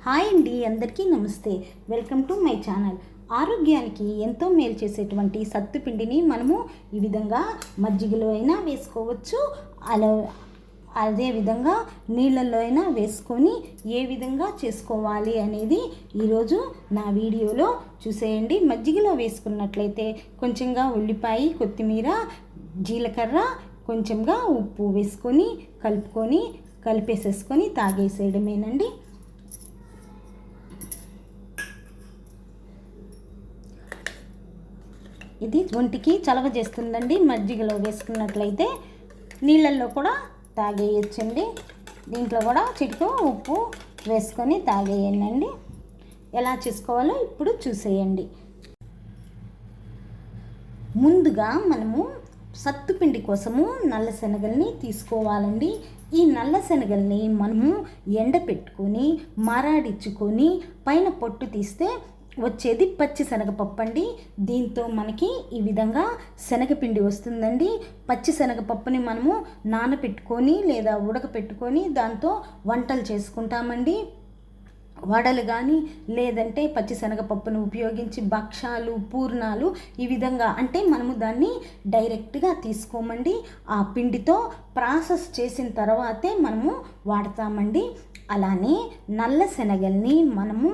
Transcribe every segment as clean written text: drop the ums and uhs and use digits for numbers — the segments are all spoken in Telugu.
హాయ్ అండి, అందరికీ నమస్తే. Welcome to my channel. ఆరోగ్యానికి ఎంతో మేలు చేసేటువంటి సత్తుపిండిని మనము ఈ విధంగా మజ్జిగలో అయినా వేసుకోవచ్చు, అదేవిధంగా నీళ్ళల్లో అయినా వేసుకొని ఏ విధంగా చేసుకోవాలి అనేది ఈరోజు నా వీడియోలో చూసేయండి. మజ్జిగలో వేసుకున్నట్లయితే కొంచెంగా ఉల్లిపాయ, కొత్తిమీర, జీలకర్ర, కొంచెంగా ఉప్పు వేసుకొని కలిపేసేసుకొని తాగేసేయడమేనండి. ఇది ఒంటికి చలవ చేస్తుందండి. మజ్జిగలో వేసుకున్నట్లయితే నీళ్ళల్లో కూడా తాగేయచ్చండి. దీంట్లో కూడా చిటికెడు ఉప్పు వేసుకొని తాగేయండి. ఎలా చేసుకోవాలో ఇప్పుడు చూసేయండి. ముందుగా మనము సత్తుపిండి కోసము నల్ల శనగల్ని తీసుకోవాలండి. ఈ నల్ల శనగల్ని మనము ఎండపెట్టుకొని మరాడించుకొని పైన పొట్టు తీస్తే వచ్చేది పచ్చి శనగపప్పు అండి. దీంతో మనకి ఈ విధంగా శనగపిండి వస్తుందండి. పచ్చి శనగపప్పుని మనము నానపెట్టుకొని లేదా ఉడకపెట్టుకొని దాంతో వంటలు చేసుకుంటామండి. వడలు కానీ లేదంటే పచ్చి శనగపప్పును ఉపయోగించి భక్షాలు, పూర్ణాలు ఈ విధంగా, అంటే మనము దాన్ని డైరెక్ట్గా తీసుకోమండి. ఆ పిండితో ప్రాసెస్ చేసిన తర్వాతే మనము వాడతామండి. అలానే నల్ల శనగల్ని మనము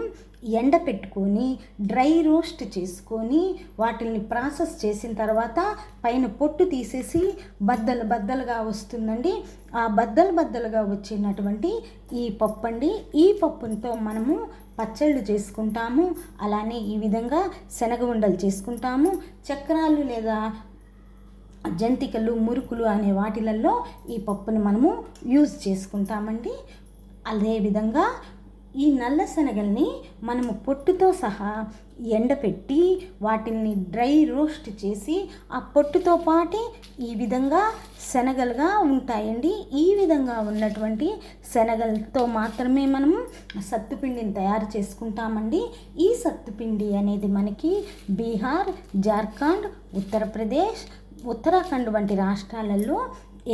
ఎండపెట్టుకొని డ్రై రోస్ట్ చేసుకొని వాటిని ప్రాసెస్ చేసిన తర్వాత పైన పొట్టు తీసేసి బద్దలుగా వస్తుందండి. ఆ బద్దలుగా వచ్చినటువంటి ఈ పప్పు అండి. ఈ పప్పుతో మనము పచ్చళ్ళు చేసుకుంటాము. అలానే ఈ విధంగా శనగ ఉండలు చేసుకుంటాము. చక్రాలు లేదా జంతికలు, మురుకులు అనే వాటిలలో ఈ పప్పుని మనము యూజ్ చేసుకుంటామండి. అదేవిధంగా ఈ నల్ల శనగల్ని మనము పొట్టుతో సహా ఎండపెట్టి వాటిని డ్రై రోస్ట్ చేసి ఆ పొట్టుతో పాటే ఈ విధంగా శనగలుగా ఉంటాయండి. ఈ విధంగా ఉన్నటువంటి శనగలతో మాత్రమే మనము సత్తుపిండిని తయారు చేసుకుంటామండి. ఈ సత్తుపిండి అనేది మనకి బీహార్, జార్ఖండ్, ఉత్తరప్రదేశ్, ఉత్తరాఖండ్ వంటి రాష్ట్రాలలో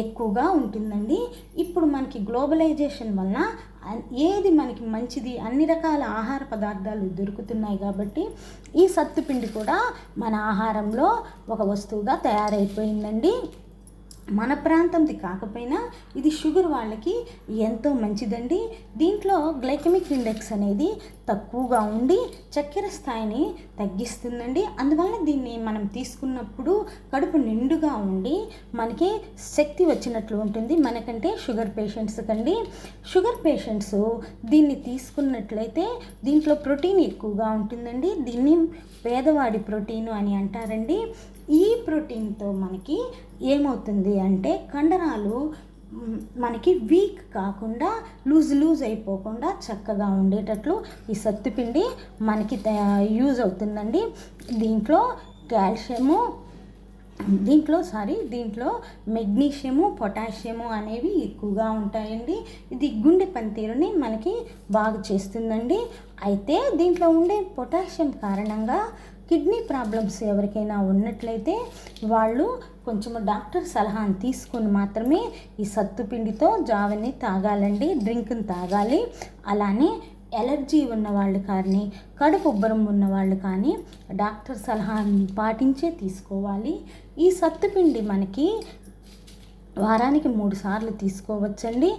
ఎక్కువగా ఉంటుందండి. ఇప్పుడు మనకి గ్లోబలైజేషన్ వలన ఏది మనకి మంచిది, అన్ని రకాల ఆహార పదార్థాలు దొరుకుతున్నాయి కాబట్టి ఈ సత్తుపిండి కూడా మన ఆహారంలో ఒక వస్తువుగా తయారైపోయిందండి. మన ప్రాంతంది కాకపోయినా ఇది షుగర్ వాళ్ళకి ఎంతో మంచిదండి. దీంట్లో గ్లైకెమిక్ ఇండెక్స్ అనేది తక్కువగా ఉండి చక్కెర స్థాయిని తగ్గిస్తుందండి. అందువల్ల దీన్ని మనం తీసుకున్నప్పుడు కడుపు నిండుగా ఉండి మనకి శక్తి వచ్చినట్లు ఉంటుంది. మనకంటే షుగర్ పేషెంట్స్ కండి. షుగర్ పేషెంట్స్ దీన్ని తీసుకున్నట్లయితే దీంట్లో ప్రోటీన్ ఎక్కువగా ఉంటుందండి. దీన్ని పేదవాడి ప్రోటీను అని అంటారండి. ఈ ప్రోటీన్తో మనకి ఏమవుతుంది అంటే కండరాలు మనకి వీక్ కాకుండా లూజ్ అయిపోకుండా చక్కగా ఉండేటట్లు ఈ సత్తుపిండి మనకి యూజ్ అవుతుందండి. దీంట్లో కాల్షియము, దీంట్లో మెగ్నీషియము, పొటాషియము అనేవి ఎక్కువగా ఉంటాయండి. ఇది గుండె పనితీరుని మనకి బాగు చేస్తుందండి. అయితే దీంట్లో ఉండే పొటాషియం కారణంగా కిడ్నీ ప్రాబ్లమ్స్ ఎవరికైనా ఉన్నట్లయితే వాళ్ళు కొంచెం డాక్టర్ సలహాను తీసుకొని మాత్రమే ఈ సత్తుపిండితో జావని తాగాలండి, డ్రింక్ని తాగాలి. అలానే ఎలర్జీ ఉన్నవాళ్ళు కానీ కడుపు ఉబ్బరం ఉన్నవాళ్ళు కానీ డాక్టర్ సలహాని పాటించే తీసుకోవాలి. ఈ సత్తుపిండి మనకి వారానికి 3 సార్లు తీసుకోవచ్చండి.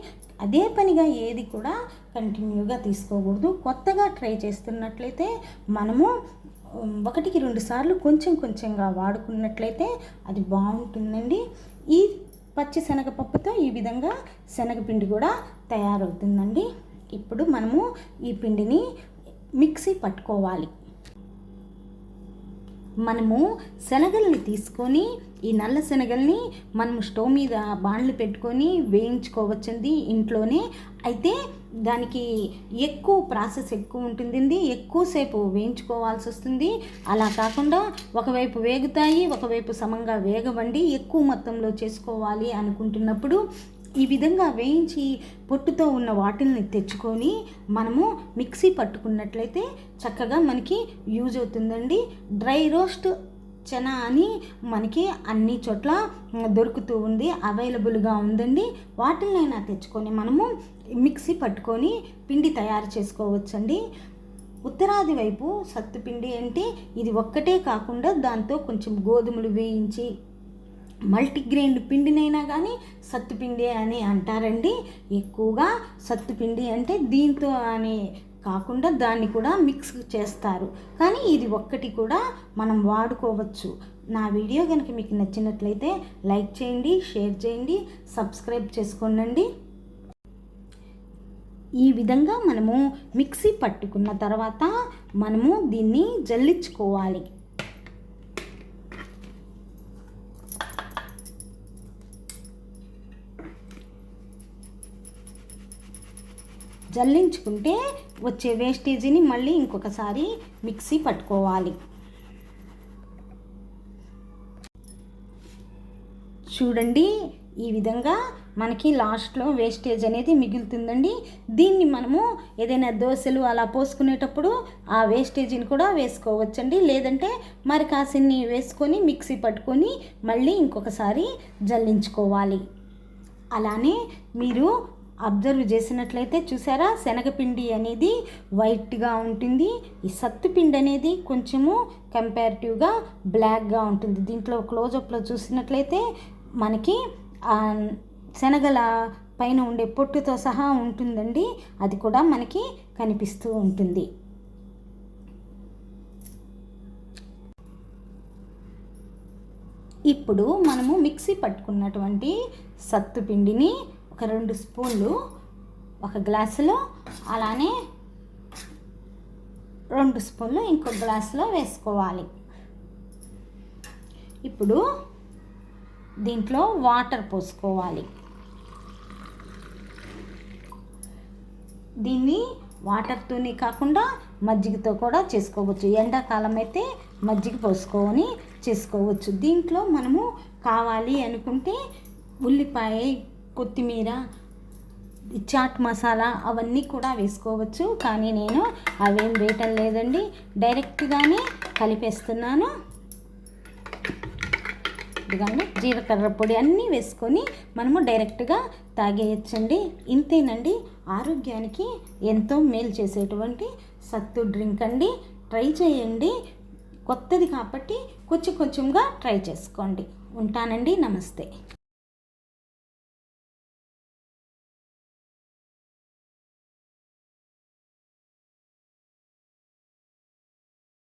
అదే పనిగా ఏది కూడా కంటిన్యూగా తీసుకోకూడదు. కొత్తగా ట్రై చేస్తున్నట్లయితే మనము 1-2 సార్లు కొంచెంగా వాడుకున్నట్లయితే అది బాగుంటుందండి. ఈ పచ్చి శనగపప్పుతో ఈ విధంగా శనగపిండి కూడా తయారవుతుందండి. ఇప్పుడు మనము ఈ పిండిని మిక్సీ పట్టుకోవాలి. మనము శనగల్ని తీసుకొని ఈ నల్ల శనగల్ని మనము స్టవ్ మీద బాండ్లు పెట్టుకొని వేయించుకోవచ్చండి ఇంట్లోనే. అయితే దానికి ప్రాసెస్ ఎక్కువ ఉంటుందండి, ఎక్కువసేపు వేయించుకోవాల్సి వస్తుంది. అలా కాకుండా ఒకవైపు వేగుతాయి, ఒకవైపు సమంగా వేగవండి. ఎక్కువ మొత్తంలో చేసుకోవాలి అనుకుంటున్నప్పుడు ఈ విధంగా వేయించి పొట్టుతో ఉన్న వాటిల్ని తెచ్చుకొని మనము మిక్సీ పట్టుకున్నట్లయితే చక్కగా మనకి యూజ్ అవుతుందండి. డ్రై రోస్ట్ చెనా అని మనకి అన్ని చోట్ల దొరుకుతూ ఉంది, అవైలబుల్గా ఉందండి. వాటినైనా తెచ్చుకొని మనము మిక్సీ పట్టుకొని పిండి తయారు చేసుకోవచ్చండి. ఉత్తరాది వైపు సత్తుపిండి అంటే ఇది ఒక్కటే కాకుండా దాంతో కొంచెం గోధుమలు వేయించి మల్టీగ్రెయిన్ పిండినైనా కానీ సత్తుపిండి అని అంటారండి. ఎక్కువగా సత్తుపిండి అంటే దీంతో అని కాకుండా దాన్ని కూడా మిక్స్ చేస్తారు, కానీ ఇది ఒక్కటి కూడా మనం వాడుకోవచ్చు. నా వీడియో కనుక మీకు నచ్చినట్లయితే లైక్ చేయండి, షేర్ చేయండి, సబ్స్క్రైబ్ చేసుకోండి. ఈ విధంగా మనము మిక్సీ పట్టుకున్న తర్వాత మనము దీన్ని జల్లించుకోవాలి. జల్లించుకుంటే వచ్చే వేస్టేజీని మళ్ళీ ఇంకొకసారి మిక్సీ పట్టుకోవాలి. చూడండి, ఈ విధంగా మనకి లాస్ట్లో వేస్టేజ్ అనేది మిగులుతుందండి. దీన్ని మనము ఏదైనా దోశలు అలా పోసుకునేటప్పుడు ఆ వేస్టేజీని కూడా వేసుకోవచ్చండి. లేదంటే మరి కాసిన్ని వేసుకొని మిక్సీ పట్టుకొని మళ్ళీ ఇంకొకసారి జల్లించుకోవాలి. అలానే మీరు అబ్జర్వ్ చేసినట్లయితే చూసారా, శనగపిండి అనేది వైట్గా ఉంటుంది, ఈ సత్తుపిండి అనేది కొంచెము కంపారిటివ్గా బ్లాక్గా ఉంటుంది. దీంట్లో క్లోజప్లో చూసినట్లయితే మనకి శనగల పైన ఉండే పొట్టుతో సహా ఉంటుందండి, అది కూడా మనకి కనిపిస్తూ ఉంటుంది. ఇప్పుడు మనము మిక్సీ పట్టుకున్నటువంటి సత్తుపిండిని ఒక 2 స్పూన్లు ఒక గ్లాసులో, అలానే 2 స్పూన్లు ఇంకో గ్లాసులో వేసుకోవాలి. ఇప్పుడు దీంట్లో వాటర్ పోసుకోవాలి. దీన్ని వాటర్తోనే కాకుండా మజ్జిగతో కూడా చేసుకోవచ్చు. ఎండాకాలం అయితే మజ్జిగ పోసుకొని చేసుకోవచ్చు. దీంట్లో మనము కావాలి అనుకుంటే ఉల్లిపాయ, కొత్తిమీర, చాట్ మసాలా అవన్నీ కూడా వేసుకోవచ్చు, కానీ నేను అవేం వేయటం లేదండి, డైరెక్ట్గానే కలిపేస్తున్నాను. ఇదిగోండి, జీలకర్ర పొడి అన్నీ వేసుకొని మనము డైరెక్ట్గా తాగేయచ్చండి. ఇంతేనండి, ఆరోగ్యానికి ఎంతో మేలు చేసేటువంటి సత్తు డ్రింక్ అండి. ట్రై చేయండి, కొత్తది కాబట్టి కొంచెంగా ట్రై చేసుకోండి. ఉంటానండి, నమస్తే.